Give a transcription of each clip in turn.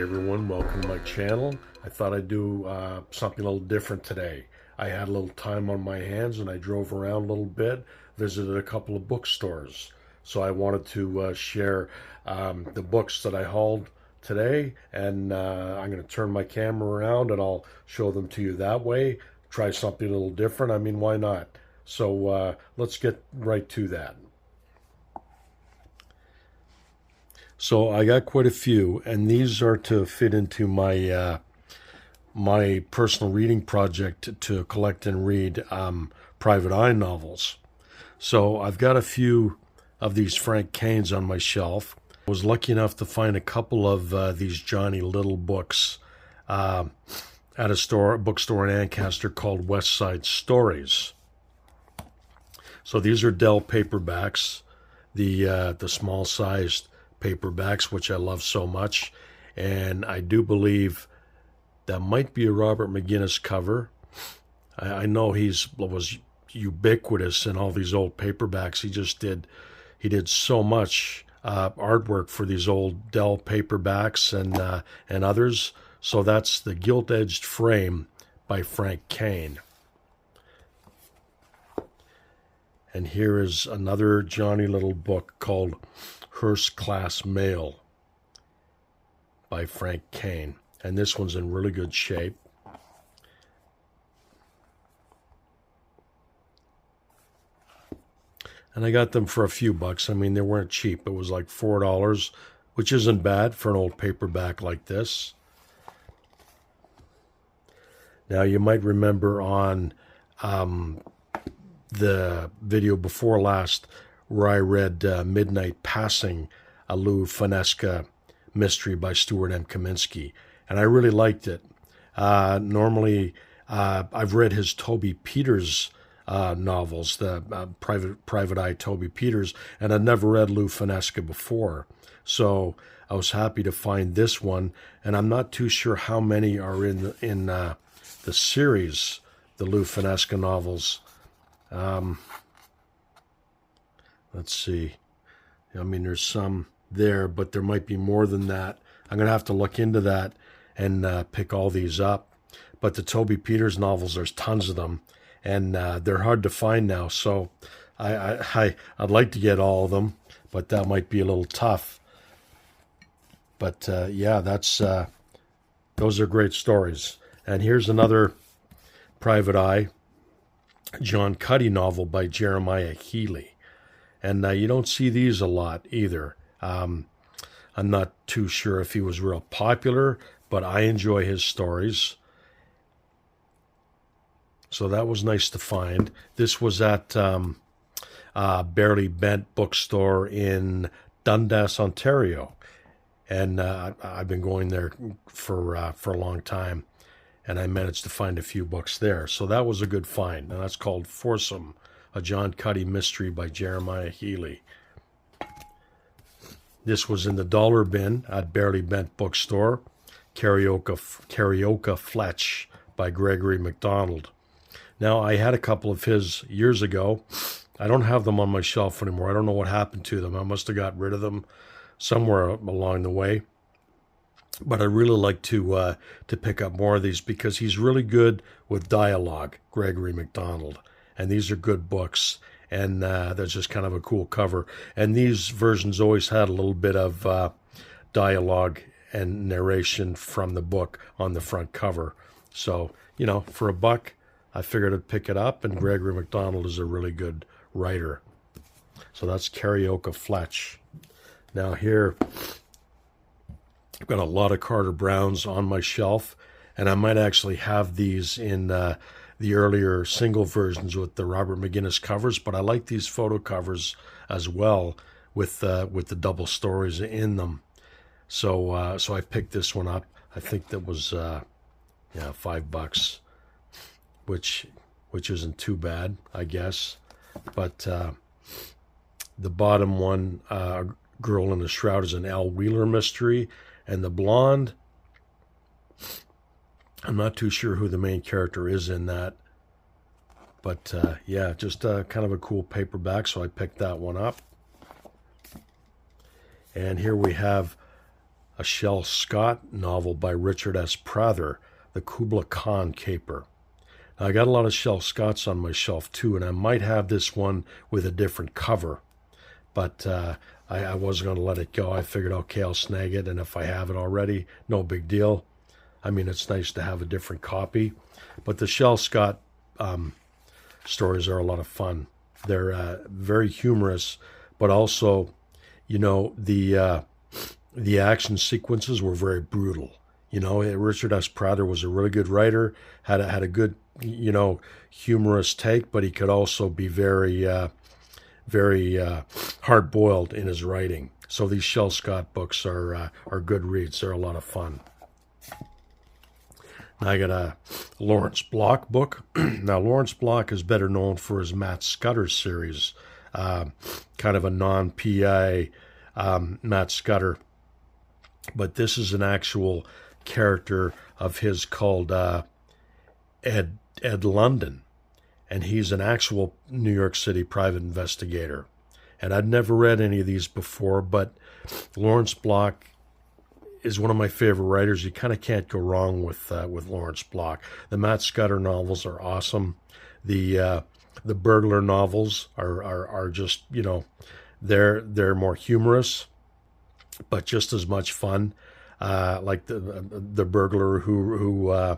Hey everyone, welcome to my channel. I thought I'd do something a little different today. I had a little time on my hands and I drove around a little bit, visited a couple of bookstores. So I wanted to share the books that I hauled today, and I'm going to turn my camera around and I'll show them to you that way. Try something a little different. I mean, why not? So let's get right to that. So I got quite a few, and these are to fit into my my personal reading project to collect and read private eye novels. So I've got a few of these Frank Kanes on my shelf. I was lucky enough to find a couple of these Johnny Little books at a bookstore in Ancaster called West Side Stories. So these are Dell paperbacks, the small-sized paperbacks, which I love so much, and I do believe that might be a Robert McGinnis cover. I know was ubiquitous in all these old paperbacks. He did so much artwork for these old Dell paperbacks and others. So that's The Gilt-Edged Frame by Frank Kane. And here is another Johnny Little book called Hearst Class Mail by Frank Kane. And this one's in really good shape. And I got them for a few bucks. I mean, they weren't cheap. It was like $4, which isn't bad for an old paperback like this. Now, you might remember on the video before last where I read Midnight Passing, Alou Fesca mystery by Stuart M. Kaminsky, and I really liked it. Normally, I've read his Toby Peters novels, the Private Eye Toby Peters, and I'd never read Lou Fesca before. So I was happy to find this one, and I'm not too sure how many are in the series, the Lou Fesca novels. Let's see. I mean, there's some there, but there might be more than that. I'm going to have to look into that and pick all these up. But the Toby Peters novels, there's tons of them, and they're hard to find now. So I'd like to get all of them, but that might be a little tough. But yeah, those are great stories. And here's another Private Eye, John Cuddy novel by Jeremiah Healy. And you don't see these a lot either. I'm not too sure if he was real popular, but I enjoy his stories. So that was nice to find. This was at Barely Bent bookstore in Dundas, Ontario. And I've been going there for a long time. And I managed to find a few books there. So that was a good find. And that's called Foursome, a John Cuddy mystery by Jeremiah Healy. This was in the dollar bin at Barely Bent bookstore, Karaoke Fletch by Gregory McDonald. Now, I had a couple of his years ago. I don't have them on my shelf anymore. I don't know what happened to them. I must have got rid of them somewhere along the way. But I really like to pick up more of these because he's really good with dialogue, Gregory McDonald. And these are good books, and that's just kind of a cool cover. And these versions always had a little bit of dialogue and narration from the book on the front cover. So, you know, for a buck, I figured I'd pick it up, and Gregory McDonald is a really good writer. So that's Karaoke Fletch. Now here, I've got a lot of Carter Browns on my shelf, and I might actually have these in the earlier single versions with the Robert McGinnis covers, but I like these photo covers as well with the double stories in them. So I picked this one up. I think that was $5, which isn't too bad, I guess. But the bottom one, Girl in a Shroud, is an Al Wheeler mystery, and the blonde, I'm not too sure who the main character is in that. But yeah, just kind of a cool paperback, so I picked that one up. And here we have a Shel Scott novel by Richard S. Prather, The Kubla Khan Caper. Now, I got a lot of Shel Scotts on my shelf too, and I might have this one with a different cover, but I wasn't going to let it go. I figured, okay, I'll snag it, and if I have it already, no big deal. I mean, it's nice to have a different copy, but the Shel Scott stories are a lot of fun. They're very humorous, but also, you know, the action sequences were very brutal. You know, Richard S. Prather was a really good writer, had a good, you know, humorous take, but he could also be very hard-boiled in his writing. So these Shel Scott books are good reads. They're a lot of fun. Now I got a Lawrence Block book. Now Lawrence Block is better known for his Matt Scudder series, kind of a non-PI Matt Scudder. But this is an actual character of his called Ed London, and he's an actual New York City private investigator. And I'd never read any of these before, but Lawrence Block is one of my favorite writers. You kind of can't go wrong with Lawrence Block. The Matt Scudder novels are awesome. The burglar novels are just, you know, they're more humorous, but just as much fun. Like the burglar who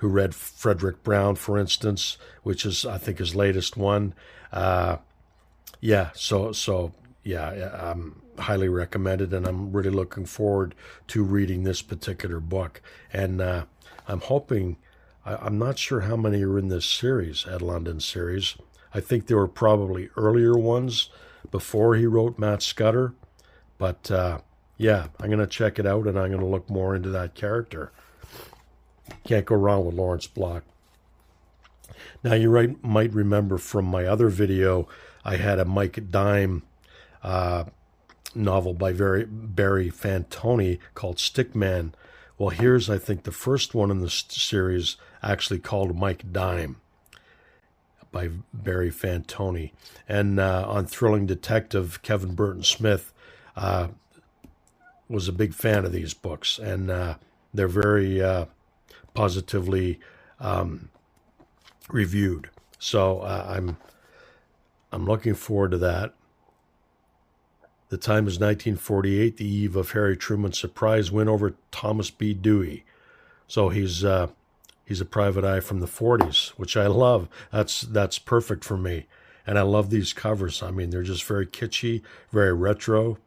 read Frederick Brown, for instance, which is, I think, his latest one. Highly recommended, and I'm really looking forward to reading this particular book. And I'm hoping, I'm not sure how many are in this series, Ed London series. I think there were probably earlier ones before he wrote Matt Scudder, but yeah, I'm going to check it out, and I'm going to look more into that character. Can't go wrong with Lawrence Block. Now, you might remember from my other video, I had a Mike Dime novel by Barry Fantoni called Stickman. Well, here's, I think, the first one in the series actually called Mike Dime by Barry Fantoni. And on Thrilling Detective, Kevin Burton Smith was a big fan of these books, and they're very positively reviewed. So I'm looking forward to that. The time is 1948, the eve of Harry Truman's surprise win over Thomas B. Dewey. So he's a private eye from the 40s, which I love. That's perfect for me. And I love these covers. I mean, they're just very kitschy, very retro.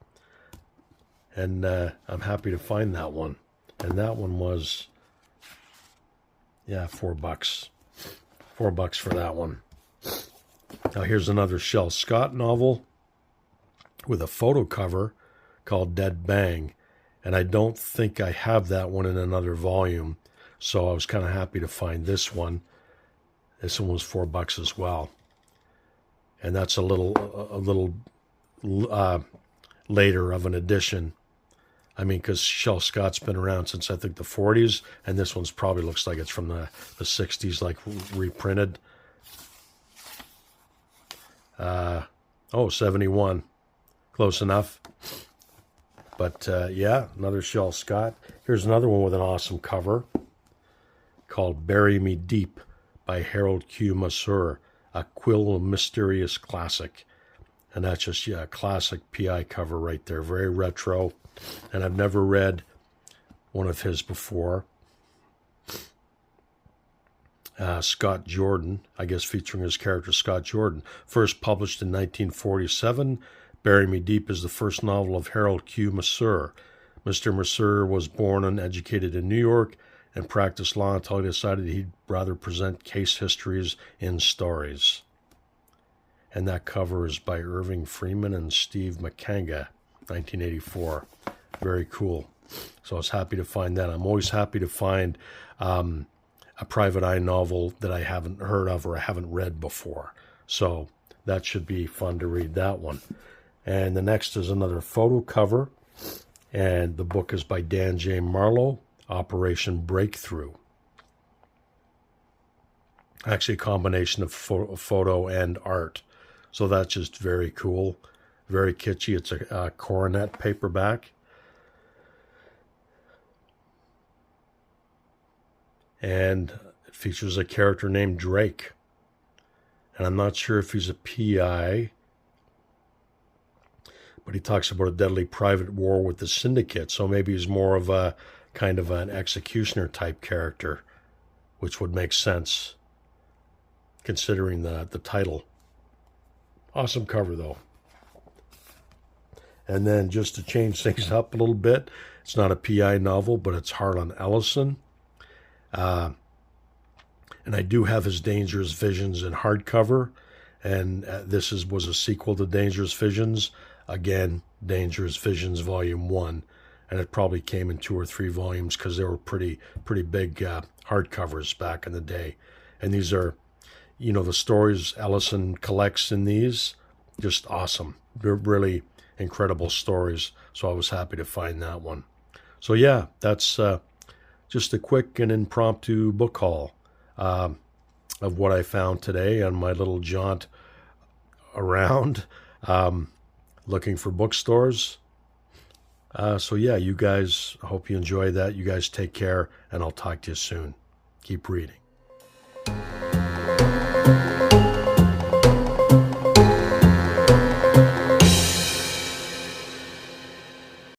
And I'm happy to find that one. And that one was, yeah, $4. $4 for that one. Now here's another Shel Scott novel with a photo cover called Dead Bang. And I don't think I have that one in another volume. So I was kind of happy to find this one. This one was $4 as well. And that's a little later of an edition. I mean, because Shel Scott's been around since, I think, the 40s, and this one's probably looks like it's from the 60s, like reprinted. 71. Close enough. But, yeah, another Shel Scott. Here's another one with an awesome cover called Bury Me Deep by Harold Q. Masur, a Quill Mysterious classic. And that's just, yeah, a classic PI cover right there. Very retro. And I've never read one of his before. Scott Jordan, I guess featuring his character Scott Jordan. First published in 1947, Bury Me Deep is the first novel of Harold Q. Masur. Mr. Masur was born and educated in New York and practiced law until he decided he'd rather present case histories in stories. And that cover is by Irving Freeman and Steve McCanga, 1984. Very cool. So I was happy to find that. I'm always happy to find a private eye novel that I haven't heard of or I haven't read before. So that should be fun to read that one. And the next is another photo cover. And the book is by Dan J. Marlowe, Operation Breakthrough. Actually, a combination of photo and art. So that's just very cool. Very kitschy. It's a coronet paperback. and it features a character named Drake. And I'm not sure if he's a PI, but he talks about a deadly private war with the syndicate, so maybe he's more of a kind of an executioner type character, which would make sense considering the title. Awesome cover, though. And then just to change things up a little bit, it's not a PI novel, but it's Harlan Ellison. And I do have his Dangerous Visions in hardcover, and was a sequel to Dangerous Visions. Again, Dangerous Visions Volume 1, and it probably came in 2 or 3 volumes because they were pretty big hardcovers back in the day. And these are, the stories Ellison collects in these, just awesome. They're really incredible stories, so I was happy to find that one. So yeah, that's just a quick and impromptu book haul of what I found today on my little jaunt around looking for bookstores. So yeah, you guys, I hope you enjoy that. You guys take care, and I'll talk to you soon. Keep reading.